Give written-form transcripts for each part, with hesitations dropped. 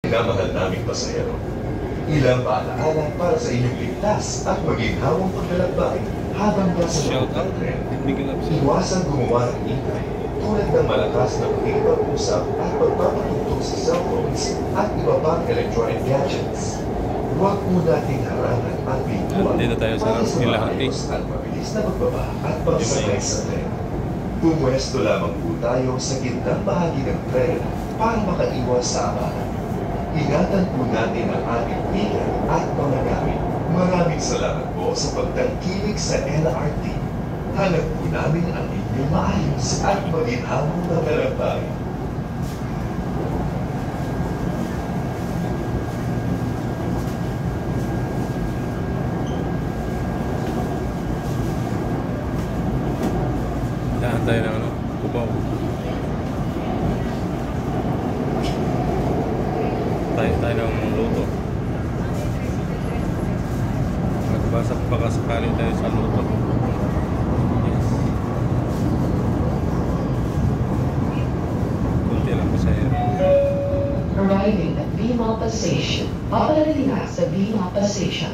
Minamahal naming pasahero, ilang paalaala para sa inyong ligtas at maginhawang paglalakbay habang nasa loob ng tren. Iwasan gumawa ng ingay tulad ng malakas na pakikipag-usap at pagpapatugtog sa cellphones at iba pang electronic gadgets. Huwag po nating harangan at pintuan para sa maayos at mabilis na magbaba at pagsakay sa tren. Pumwesto lamang po tayo sa gitnang bahagi ng tren para makaiwas sa amahan. Ingatan po natin ang ating pilan at mga gamit. Maraming salamat po sa pagtangkilik sa LRT. Hanap po namin ang inyong maayos at maginhawang na talakbay. Dahan tayo ng Cubao. Tayo ng Luto. Baka sakali tayo sa Luto. Yes. Kunti lang pasahero. Arriving at Bimapa Station. Paparating na sa Bimapa Station.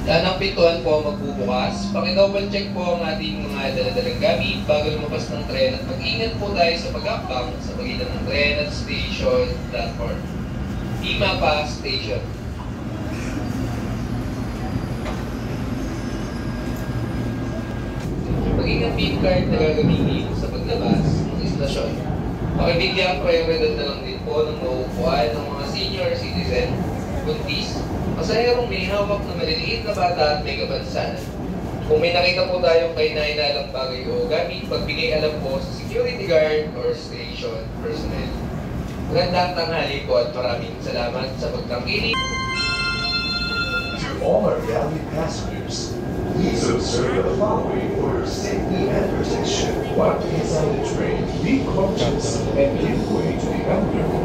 Lahat ng pintuan po magbubukas. Paki-double check po ang ating mga daladalang gamit bago lumabas ng tren at mag-ingat po tayo sa pag-akbang sa pagitan ng tren at station platform. Bimapa Station. Mag-ingat PIN card na gagamitin sa paglabas ng istasyon. Pakibigyan prioridad na lang din po ng nauupuan ng mga senior citizen, buntis, pasahero may hawak na maliliit na bata at may kabansanan. Kung may nakita po tayong kainainalang bagay o gamit, pagbigay alam po sa security guard or station personnel. Magandang tanghali po at maraming salamat sa pagtangkilik. To all our valued passengers, please observe the following for your safety and protection while inside the train. Be cautious and give way to the elderly